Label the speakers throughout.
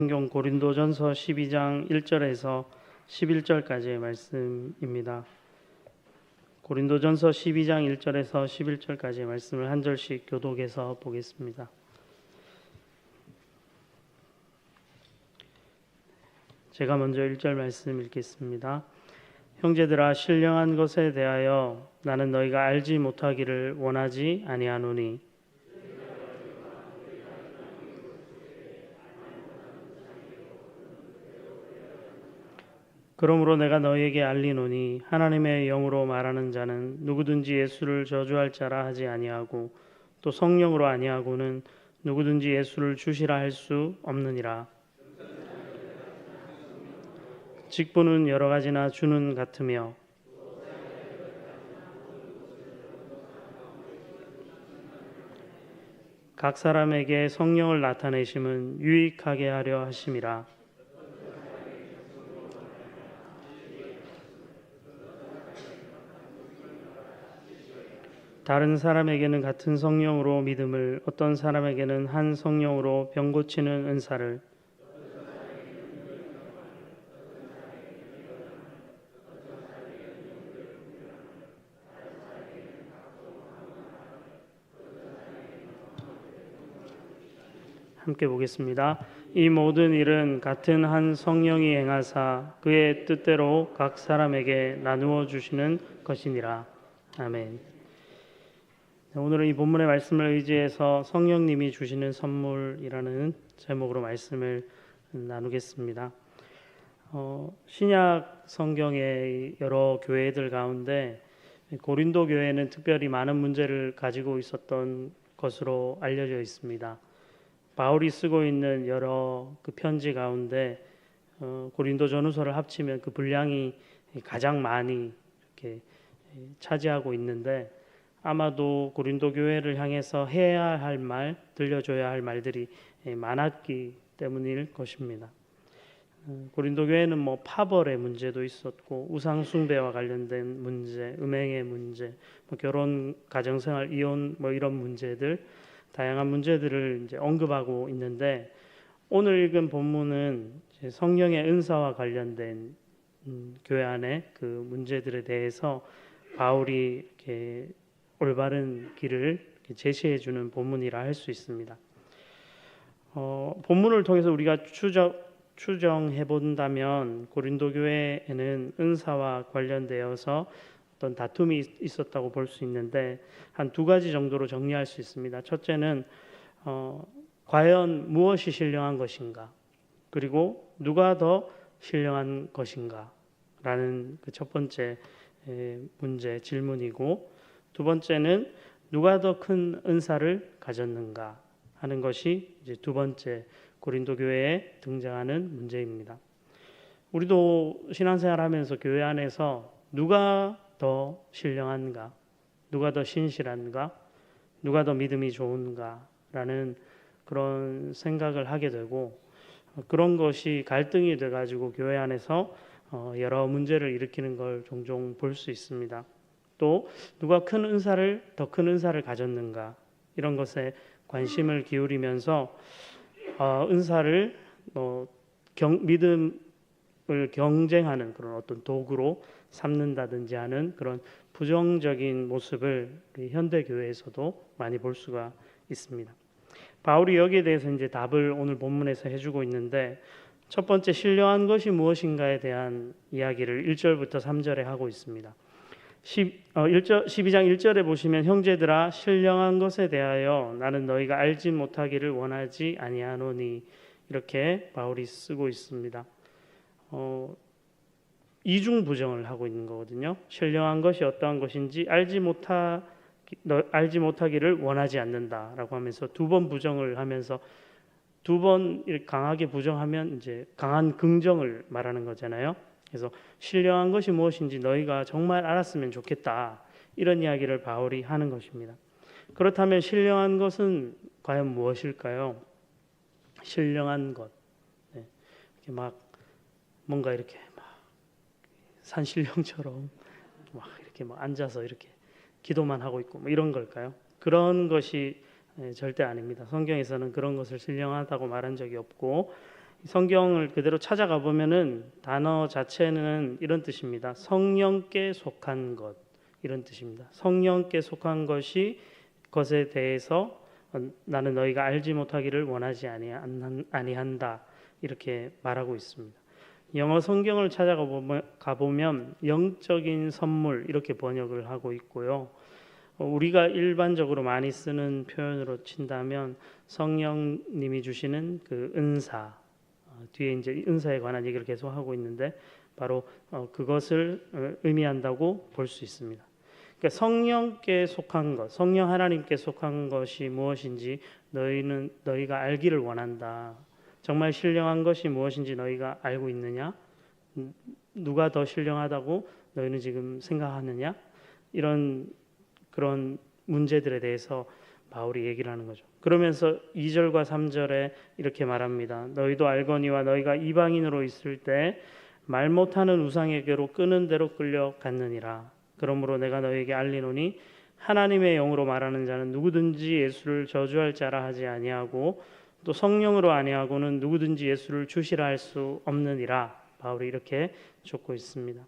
Speaker 1: 성경 고린도전서 12장 1절에서 11절까지의 말씀입니다. 고린도전서 12장 1절에서 11절까지의 말씀을 한 절씩 교독해서 보겠습니다. 제가 먼저 1절 말씀 읽겠습니다. 형제들아, 신령한 것에 대하여 나는 너희가 알지 못하기를 원하지 아니하노니 그러므로 내가 너희에게 알리노니 하나님의 영으로 말하는 자는 누구든지 예수를 저주할 자라 하지 아니하고 또 성령으로 아니하고는 누구든지 예수를 주시라 할 수 없느니라. 직분은 여러 가지나 주는 같으며 각 사람에게 성령을 나타내심은 유익하게 하려 하심이라. 다른 사람에게는 같은 성령으로 믿음을, 어떤 사람에게는 한 성령으로 병 고치는 은사를, 함께 보겠습니다. 이 모든 일은 같은 한 성령이 행하사 그의 뜻대로 각 사람에게 나누어 주시는 것이니라. 아멘. 오늘은 이 본문의 말씀을 의지해서 성령님이 주시는 선물이라는 제목으로 말씀을 나누겠습니다. 신약 성경의 여러 교회들 가운데 고린도 교회는 특별히 많은 문제를 가지고 있었던 것으로 알려져 있습니다. 바울이 쓰고 있는 여러 그 편지 가운데 고린도 전후서를 합치면 그 분량이 가장 많이 이렇게 차지하고 있는데, 아마도 고린도 교회를 향해서 해야 할 말, 들려줘야 할 말들이 많았기 때문일 것입니다. 고린도 교회는 파벌의 문제도 있었고, 우상 숭배와 관련된 문제, 음행의 문제, 결혼, 가정생활, 이혼 이런 문제들, 다양한 문제들을 이제 언급하고 있는데, 오늘 읽은 본문은 성령의 은사와 관련된 교회 안의 그 문제들에 대해서 바울이 이렇게 올바른 길을 제시해 주는 본문이라 할 수 있습니다. 본문을 통해서 우리가 추정해 본다면 고린도 교회에는 은사와 관련되어서 어떤 다툼이 있었다고 볼 수 있는데, 한 두 가지 정도로 정리할 수 있습니다. 첫째는 과연 무엇이 신령한 것인가, 그리고 누가 더 신령한 것인가 라는 그 첫 번째 문제, 질문이고, 두 번째는 누가 더 큰 은사를 가졌는가 하는 것이 이제 두 번째 고린도 교회에 등장하는 문제입니다. 우리도 신앙생활하면서 교회 안에서 누가 더 신령한가, 누가 더 신실한가, 누가 더 믿음이 좋은가 라는 그런 생각을 하게 되고, 그런 것이 갈등이 돼가지고 교회 안에서 여러 문제를 일으키는 걸 종종 볼 수 있습니다. 또 누가 더 큰 은사를 가졌는가, 이런 것에 관심을 기울이면서 은사를 믿음을 경쟁하는 그런 어떤 도구로 삼는다든지 하는 그런 부정적인 모습을 현대 교회에서도 많이 볼 수가 있습니다. 바울이 여기에 대해서 이제 답을 오늘 본문에서 해주고 있는데, 첫 번째 신령한 것이 무엇인가에 대한 이야기를 1절부터 3절에 하고 있습니다. 12장 1절에 보시면 형제들아, 신령한 것에 대하여 나는 너희가 알지 못하기를 원하지 아니하노니, 이렇게 바울이 쓰고 있습니다. 이중 부정을 하고 있는 거거든요. 신령한 것이 어떠한 것인지 알지 못하기를 원하지 않는다라고 하면서 두 번 부정을 하면서, 두 번 강하게 부정하면 이제 강한 긍정을 말하는 거잖아요. 그래서 신령한 것이 무엇인지 너희가 정말 알았으면 좋겠다, 이런 이야기를 바울이 하는 것입니다. 그렇다면 신령한 것은 과연 무엇일까요? 신령한 것, 이렇게 뭔가 이렇게 산신령처럼 이렇게 앉아서 이렇게 기도만 하고 있고 이런 걸까요? 그런 것이 절대 아닙니다. 성경에서는 그런 것을 신령하다고 말한 적이 없고, 성경을 그대로 찾아가 보면은 단어 자체는 이런 뜻입니다. 성령께 속한 것, 이런 뜻입니다. 성령께 속한 것에 대해서 나는 너희가 알지 못하기를 원하지 아니한다, 이렇게 말하고 있습니다. 영어 성경을 찾아가 보면 영적인 선물, 이렇게 번역을 하고 있고요. 우리가 일반적으로 많이 쓰는 표현으로 친다면 성령님이 주시는 그 은사, 뒤에 이제 은사에 관한 얘기를 계속 하고 있는데 바로 그것을 의미한다고 볼 수 있습니다. 그러니까 성령께 속한 것, 성령 하나님께 속한 것이 무엇인지 너희가 알기를 원한다. 정말 신령한 것이 무엇인지 너희가 알고 있느냐? 누가 더 신령하다고 너희는 지금 생각하느냐? 그런 문제들에 대해서 바울이 얘기를 하는 거죠. 그러면서 2절과 3절에 이렇게 말합니다. 너희도 알거니와 너희가 이방인으로 있을 때 말 못하는 우상에게로 끄는 대로 끌려갔느니라. 그러므로 내가 너희에게 알리노니 하나님의 영으로 말하는 자는 누구든지 예수를 저주할 자라 하지 아니하고 또 성령으로 아니하고는 누구든지 예수를 주시라 할 수 없느니라. 바울이 이렇게 줬고 있습니다.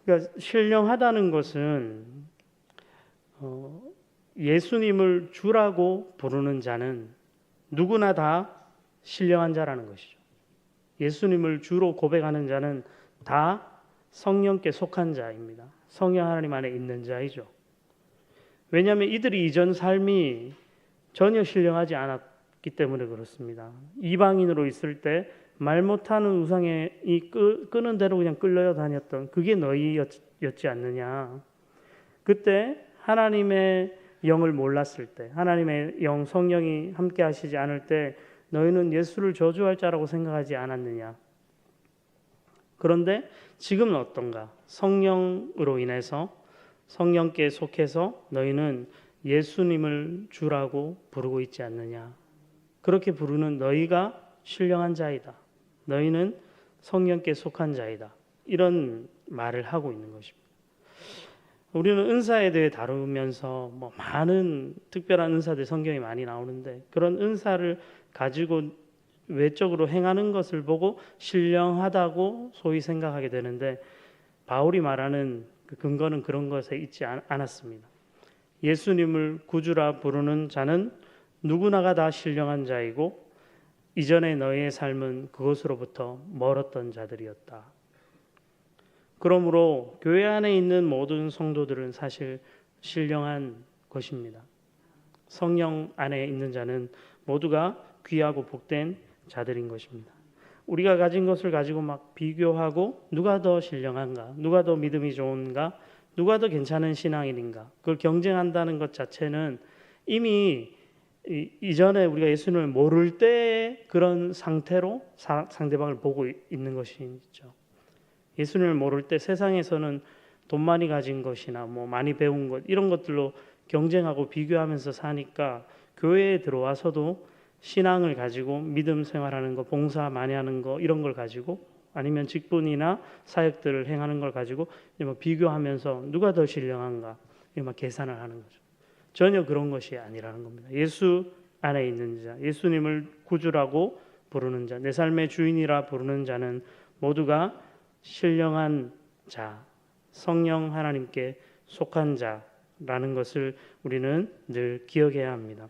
Speaker 1: 그러니까 신령하다는 것은 예수님을 주라고 부르는 자는 누구나 다 신령한 자라는 것이죠. 예수님을 주로 고백하는 자는 다 성령께 속한 자입니다. 성령 하나님 안에 있는 자이죠. 왜냐하면 이들이 이전 삶이 전혀 신령하지 않았기 때문에 그렇습니다. 이방인으로 있을 때 말 못하는 우상에 끄는 대로 그냥 끌려 다녔던 그게 너희였지 않느냐. 그때 하나님의 영을 몰랐을 때, 하나님의 영 성령이 함께 하시지 않을 때 너희는 예수를 저주할 자라고 생각하지 않았느냐. 그런데 지금은 어떤가? 성령으로 인해서 성령께 속해서 너희는 예수님을 주라고 부르고 있지 않느냐. 그렇게 부르는 너희가 신령한 자이다. 너희는 성령께 속한 자이다. 이런 말을 하고 있는 것입니다. 우리는 은사에 대해 다루면서 많은 특별한 은사들 성경에 많이 나오는데 그런 은사를 가지고 외적으로 행하는 것을 보고 신령하다고 소위 생각하게 되는데 바울이 말하는 그 근거는 그런 것에 있지 않았습니다. 예수님을 구주라 부르는 자는 누구나가 다 신령한 자이고 이전에 너희의 삶은 그것으로부터 멀었던 자들이었다. 그러므로 교회 안에 있는 모든 성도들은 사실 신령한 것입니다. 성령 안에 있는 자는 모두가 귀하고 복된 자들인 것입니다. 우리가 가진 것을 가지고 막 비교하고 누가 더 신령한가, 누가 더 믿음이 좋은가, 누가 더 괜찮은 신앙인인가 그걸 경쟁한다는 것 자체는 이미 이전에 우리가 예수님을 모를 때의 그런 상태로 상대방을 보고 있는 것이죠. 예수님을 모를 때 세상에서는 돈 많이 가진 것이나 많이 배운 것 이런 것들로 경쟁하고 비교하면서 사니까 교회에 들어와서도 신앙을 가지고 믿음 생활하는 거, 봉사 많이 하는 거 이런 걸 가지고 아니면 직분이나 사역들을 행하는 걸 가지고 비교하면서 누가 더 신령한가 막 계산을 하는 거죠. 전혀 그런 것이 아니라는 겁니다. 예수 안에 있는 자, 예수님을 구주라고 부르는 자, 내 삶의 주인이라 부르는 자는 모두가 신령한 자, 성령 하나님께 속한 자라는 것을 우리는 늘 기억해야 합니다.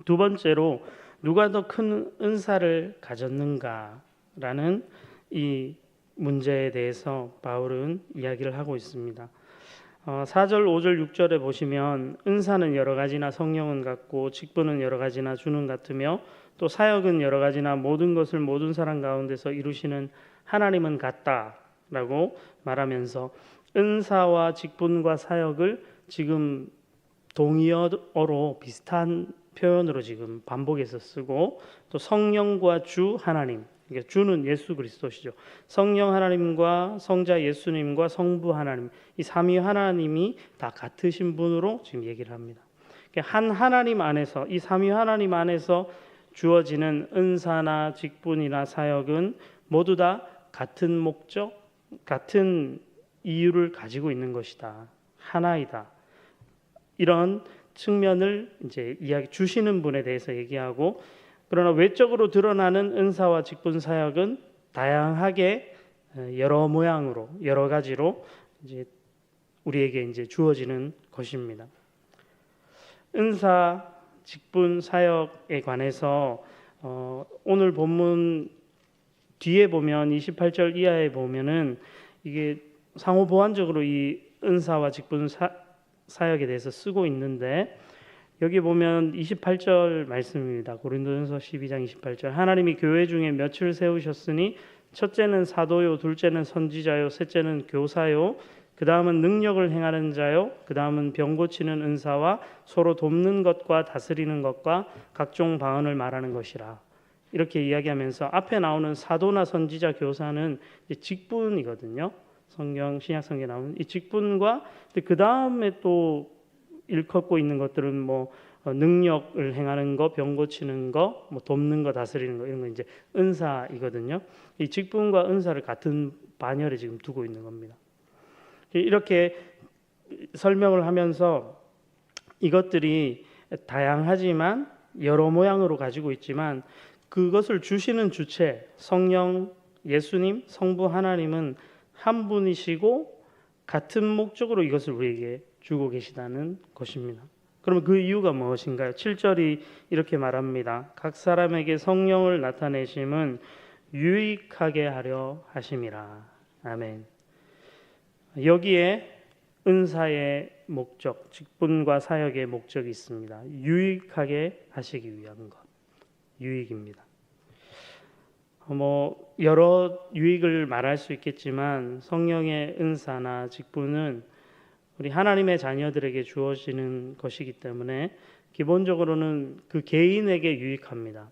Speaker 1: 두 번째로 누가 더 큰 은사를 가졌는가라는 이 문제에 대해서 바울은 이야기를 하고 있습니다. 4절, 5절, 6절에 보시면 은사는 여러 가지나 성령은 같고 직분은 여러 가지나 주는 같으며 또 사역은 여러 가지나 모든 것을 모든 사람 가운데서 이루시는 하나님은 같다라고 말하면서 은사와 직분과 사역을 지금 동의어로 비슷한 표현으로 지금 반복해서 쓰고 또 성령과 주 하나님, 그러니까 주는 예수 그리스도시죠. 성령 하나님과 성자 예수님과 성부 하나님, 이 삼위 하나님이 다 같으신 분으로 지금 얘기를 합니다. 한 하나님 안에서, 이 삼위 하나님 안에서 주어지는 은사나 직분이나 사역은 모두 다 같은 목적, 같은 이유를 가지고 있는 것이다. 하나이다. 이런 측면을 이제 이야기 주시는 분에 대해서 얘기하고 그러나 외적으로 드러나는 은사와 직분 사역은 다양하게 여러 모양으로 여러 가지로 이제 우리에게 이제 주어지는 것입니다. 은사, 직분 사역에 관해서 오늘 본문 뒤에 보면 28절 이하에 보면은 이게 상호 보완적으로 이 은사와 직분 사역에 대해서 쓰고 있는데 여기 보면 28절 말씀입니다. 고린도전서 12장 28절 하나님이 교회 중에 몇을 세우셨으니 첫째는 사도요, 둘째는 선지자요, 셋째는 교사요, 그 다음은 능력을 행하는 자요, 그 다음은 병 고치는 은사와 서로 돕는 것과 다스리는 것과 각종 방언을 말하는 것이라. 이렇게 이야기하면서 앞에 나오는 사도나 선지자, 교사는 직분이거든요. 성경 신약 성경에 나오는 이 직분과 그 다음에 또 일컫고 있는 것들은 뭐 능력을 행하는 거, 병 고치는 거, 뭐 돕는 거, 다스리는 거 이런 거 이제 은사이거든요. 이 직분과 은사를 같은 반열에 지금 두고 있는 겁니다. 이렇게 설명을 하면서 이것들이 다양하지만 여러 모양으로 가지고 있지만 그것을 주시는 주체 성령, 예수님, 성부 하나님은 한 분이시고 같은 목적으로 이것을 우리에게 주고 계시다는 것입니다. 그러면 그 이유가 무엇인가요? 7절이 이렇게 말합니다. 각 사람에게 성령을 나타내심은 유익하게 하려 하심이라. 아멘. 여기에 은사의 목적, 직분과 사역의 목적이 있습니다. 유익하게 하시기 위한 것, 유익입니다. 뭐 여러 유익을 말할 수 있겠지만 성령의 은사나 직분은 우리 하나님의 자녀들에게 주어지는 것이기 때문에 기본적으로는 그 개인에게 유익합니다.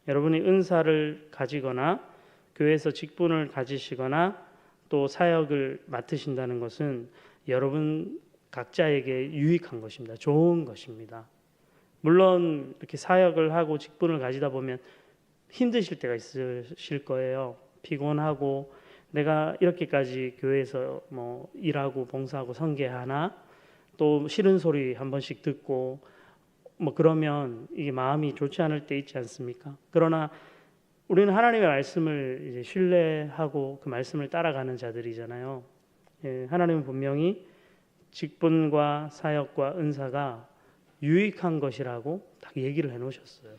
Speaker 1: 여러분이 은사를 가지거나 교회에서 직분을 가지시거나 또 사역을 맡으신다는 것은 여러분 각자에게 유익한 것입니다. 좋은 것입니다. 물론 이렇게 사역을 하고 직분을 가지다 보면 힘드실 때가 있으실 거예요. 피곤하고 내가 이렇게까지 교회에서 뭐 일하고 봉사하고 선교하나 또 싫은 소리 한 번씩 듣고 뭐 그러면 이게 마음이 좋지 않을 때 있지 않습니까? 그러나 우리는 하나님의 말씀을 이제 신뢰하고 그 말씀을 따라가는 자들이잖아요. 예, 하나님은 분명히 직분과 사역과 은사가 유익한 것이라고 딱 얘기를 해놓으셨어요.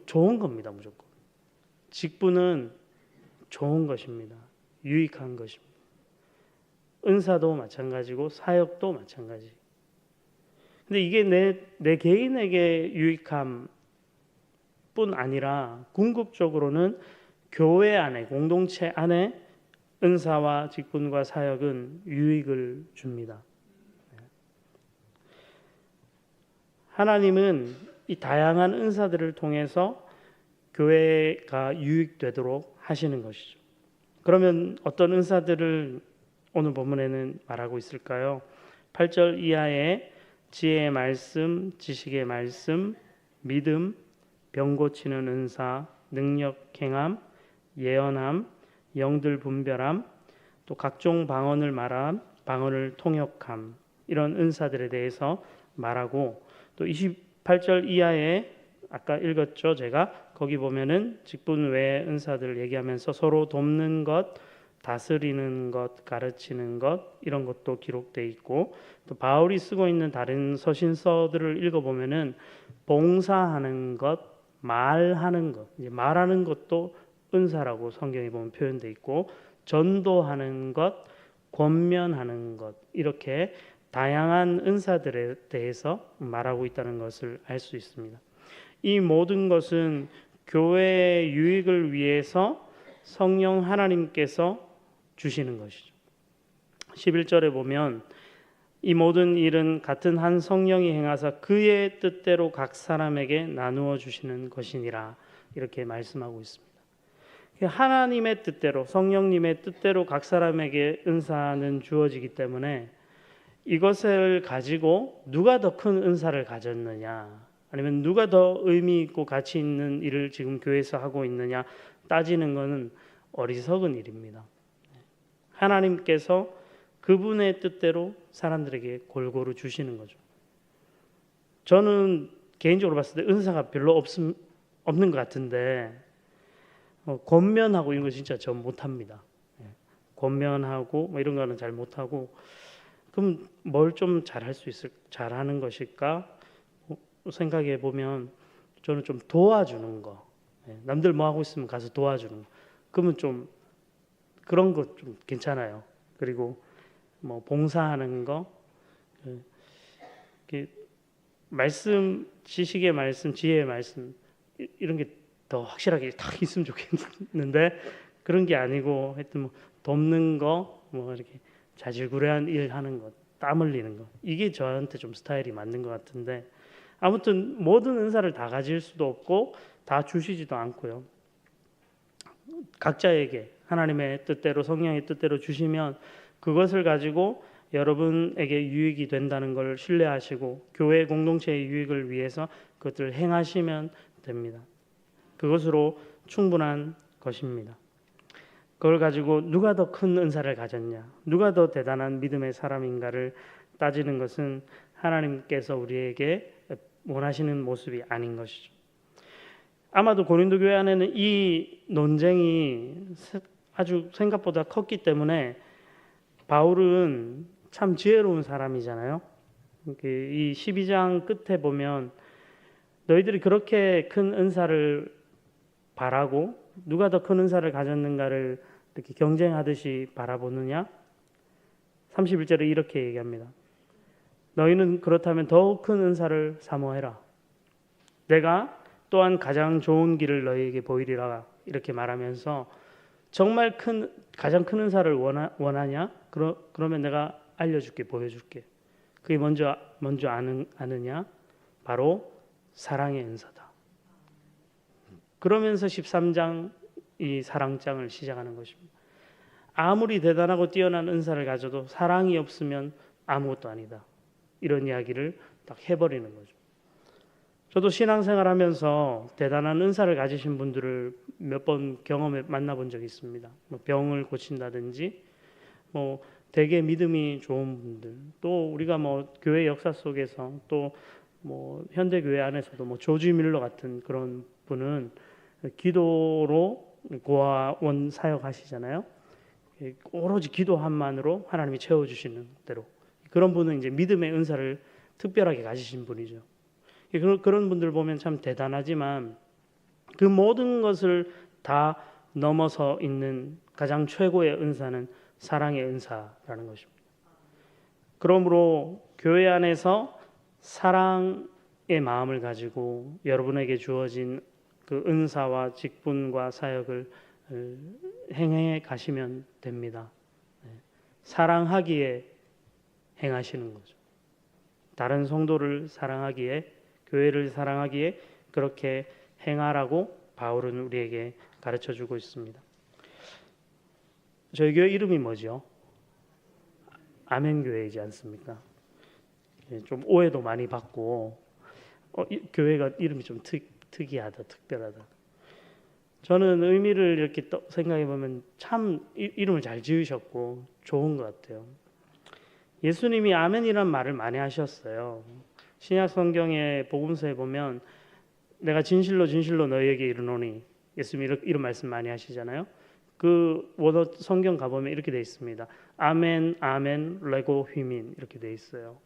Speaker 1: 좋은 겁니다, 무조건. 직분은 좋은 것입니다. 유익한 것입니다. 은사도 마찬가지고 사역도 마찬가지. 근데 이게 내 개인에게 유익함 뿐 아니라 궁극적으로는 교회 안에 공동체 안에 은사와 직분과 사역은 유익을 줍니다. 하나님은 이 다양한 은사들을 통해서 교회가 유익되도록 하시는 것이죠. 그러면 어떤 은사들을 오늘 본문에는 말하고 있을까요? 8절 이하에 지혜의 말씀, 지식의 말씀, 믿음, 병 고치는 은사, 능력 행함, 예언함, 영들 분별함, 또 각종 방언을 말함, 방언을 통역함 이런 은사들에 대해서 말하고 또 28절 이하에 아까 읽었죠. 제가 거기 보면은 직분 외의 은사들을 얘기하면서 서로 돕는 것, 다스리는 것, 가르치는 것 이런 것도 기록돼 있고 또 바울이 쓰고 있는 다른 서신서들을 읽어보면은 봉사하는 것, 말하는 것, 이제 말하는 것도 은사라고 성경에 보면 표현돼 있고 전도하는 것, 권면하는 것 이렇게 다양한 은사들에 대해서 말하고 있다는 것을 알 수 있습니다. 이 모든 것은 교회의 유익을 위해서 성령 하나님께서 주시는 것이죠. 11절에 보면 이 모든 일은 같은 한 성령이 행하사 그의 뜻대로 각 사람에게 나누어 주시는 것이니라 이렇게 말씀하고 있습니다. 하나님의 뜻대로 성령님의 뜻대로 각 사람에게 은사는 주어지기 때문에 이것을 가지고 누가 더 큰 은사를 가졌느냐 아니면 누가 더 의미 있고 가치 있는 일을 지금 교회에서 하고 있느냐 따지는 것은 어리석은 일입니다. 하나님께서 그분의 뜻대로 사람들에게 골고루 주시는 거죠. 저는 개인적으로 봤을 때 은사가 별로 없는 것 같은데 권면하고 이런 거 진짜 저 못합니다. 권면하고 뭐 이런 거는 잘 못하고 그럼 뭘 좀 잘할 수 있을 잘하는 것일까 생각해 보면 저는 좀 도와주는 거 남들 뭐 하고 있으면 가서 도와주는 거 그러면 좀 그런 거 좀 괜찮아요. 그리고 뭐 봉사하는 거 말씀 지식의 말씀 지혜의 말씀 이런 게 더 확실하게 딱 있으면 좋겠는데 그런 게 아니고 하여튼 뭐 돕는 거 뭐 이렇게 자질구레한 일 하는 거 땀 흘리는 거 이게 저한테 좀 스타일이 맞는 것 같은데 아무튼 모든 은사를 다 가질 수도 없고 다 주시지도 않고요. 각자에게 하나님의 뜻대로 성령의 뜻대로 주시면 그것을 가지고 여러분에게 유익이 된다는 걸 신뢰하시고 교회 공동체의 유익을 위해서 그것을 행하시면 됩니다. 그것으로 충분한 것입니다. 그걸 가지고 누가 더 큰 은사를 가졌냐, 누가 더 대단한 믿음의 사람인가를 따지는 것은 하나님께서 우리에게 원하시는 모습이 아닌 것이죠. 아마도 고린도 교회 안에는 이 논쟁이 아주 생각보다 컸기 때문에 바울은 참 지혜로운 사람이잖아요. 이 12장 끝에 보면 너희들이 그렇게 큰 은사를 바라고 누가 더 큰 은사를 가졌는가를 이렇게 경쟁하듯이 바라보느냐? 31절에 이렇게 얘기합니다. 너희는 그렇다면 더욱 큰 은사를 사모해라. 내가 또한 가장 좋은 길을 너희에게 보이리라 이렇게 말하면서 정말 가장 큰 은사를 원하냐? 그러면 내가 알려줄게, 보여줄게. 그게 먼저 아느냐? 바로 사랑의 은사다. 그러면서 13장 이 사랑장을 시작하는 것입니다. 아무리 대단하고 뛰어난 은사를 가져도 사랑이 없으면 아무것도 아니다. 이런 이야기를 딱 해버리는 거죠. 저도 신앙생활하면서 대단한 은사를 가지신 분들을 몇 번 경험해 만나본 적이 있습니다. 뭐 병을 고친다든지, 뭐 되게 믿음이 좋은 분들, 또 우리가 뭐 교회 역사 속에서 또 뭐 현대 교회 안에서도 뭐 조지 밀러 같은 그런 분은 기도로 고아원 사역하시잖아요. 오로지 기도함만으로 하나님이 채워주시는 대로 그런 분은 이제 믿음의 은사를 특별하게 가지신 분이죠. 그런 분들 보면 참 대단하지만 그 모든 것을 다 넘어서 있는 가장 최고의 은사는 사랑의 은사라는 것입니다. 그러므로 교회 안에서 사랑의 마음을 가지고 여러분에게 주어진 그 은사와 직분과 사역을 행해 가시면 됩니다. 사랑하기에 행하시는 거죠. 다른 성도를 사랑하기에 교회를 사랑하기에 그렇게 행하라고 바울은 우리에게 가르쳐주고 있습니다. 저희 교회 이름이 뭐죠? 아멘교회이지 않습니까? 좀 오해도 많이 받고 교회가 이름이 좀 특이하다, 특별하다. 저는 의미를 이렇게 생각해 보면 참 이름을 잘 지으셨고 좋은 것 같아요. 예수님이 아멘이란 말을 많이 하셨어요. 신약 성경의 복음서에 보면 내가 진실로 진실로 너희에게 이르노니 예수님이 이런 말씀 많이 하시잖아요. 그 원어 성경 가보면 이렇게 돼 있습니다. 아멘, 아멘, 레고 휘민 이렇게 돼 있어요.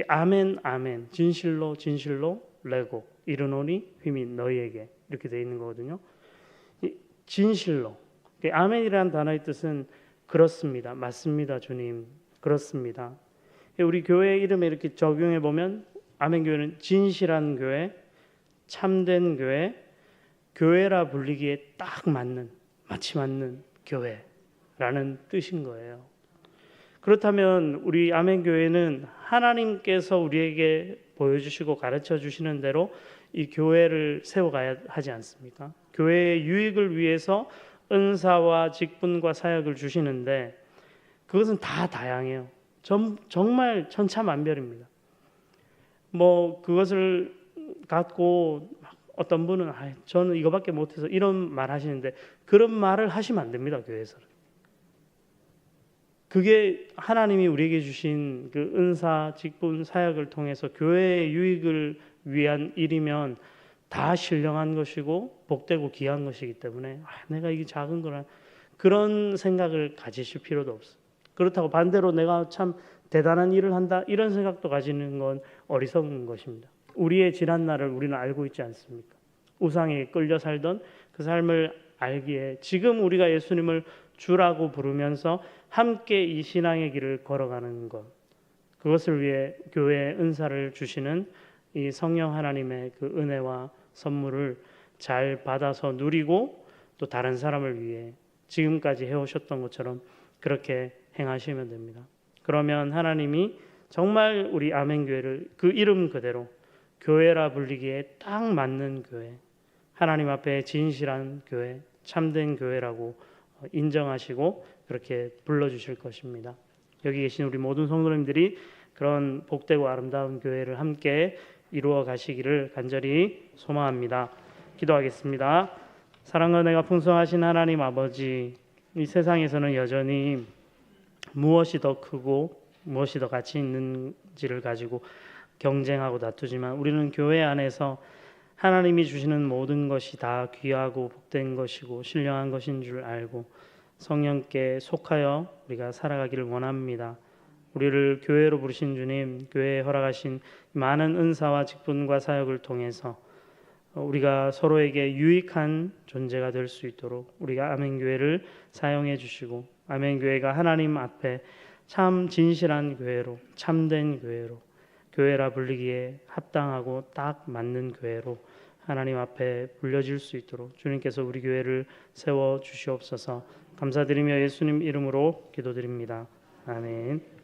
Speaker 1: 아멘, 아멘, 진실로 진실로 레고 이르노니 휘민 너희에게 이렇게 돼 있는 거거든요. 진실로 아멘이라는 단어의 뜻은 그렇습니다, 맞습니다, 주님, 그렇습니다. 우리 교회 이름에 이렇게 적용해 보면 아멘 교회는 진실한 교회, 참된 교회, 교회라 불리기에 딱 마치 맞는 교회라는 뜻인 거예요. 그렇다면 우리 아멘 교회는 하나님께서 우리에게 보여주시고 가르쳐 주시는 대로 이 교회를 세워가야 하지 않습니까? 교회의 유익을 위해서 은사와 직분과 사역을 주시는데 그것은 다 다양해요. 정말 천차만별입니다. 뭐 그것을 갖고 어떤 분은 저는 이거밖에 못해서 이런 말 하시는데 그런 말을 하시면 안 됩니다. 교회에서는. 그게 하나님이 우리에게 주신 그 은사, 직분, 사역을 통해서 교회의 유익을 위한 일이면 다 신령한 것이고 복되고 귀한 것이기 때문에 내가 이게 작은 거라 그런 생각을 가지실 필요도 없어요. 그렇다고 반대로 내가 참 대단한 일을 한다 이런 생각도 가지는 건 어리석은 것입니다. 우리의 지난 날을 우리는 알고 있지 않습니까? 우상에 끌려 살던 그 삶을 알기에 지금 우리가 예수님을 주라고 부르면서 함께 이 신앙의 길을 걸어가는 것, 그것을 위해 교회에 은사를 주시는 이 성령 하나님의 그 은혜와 선물을 잘 받아서 누리고 또 다른 사람을 위해 지금까지 해오셨던 것처럼 그렇게 행하시면 됩니다. 그러면 하나님이 정말 우리 아멘교회를 그 이름 그대로 교회라 불리기에 딱 맞는 교회, 하나님 앞에 진실한 교회, 참된 교회라고 인정하시고 그렇게 불러주실 것입니다. 여기 계신 우리 모든 성도님들이 그런 복되고 아름다운 교회를 함께 이루어 가시기를 간절히 소망합니다. 기도하겠습니다. 사랑과 은혜가 풍성하신 하나님 아버지, 이 세상에서는 여전히 무엇이 더 크고 무엇이 더 가치 있는지를 가지고 경쟁하고 다투지만 우리는 교회 안에서 하나님이 주시는 모든 것이 다 귀하고 복된 것이고 신령한 것인 줄 알고 성령께 속하여 우리가 살아가기를 원합니다. 우리를 교회로 부르신 주님, 교회에 허락하신 많은 은사와 직분과 사역을 통해서 우리가 서로에게 유익한 존재가 될 수 있도록 우리가 아멘교회를 사용해 주시고 아멘교회가 하나님 앞에 참 진실한 교회로, 참된 교회로, 교회라 불리기에 합당하고 딱 맞는 교회로 하나님 앞에 불려질 수 있도록 주님께서 우리 교회를 세워 주시옵소서. 감사드리며 예수님 이름으로 기도드립니다. 아멘.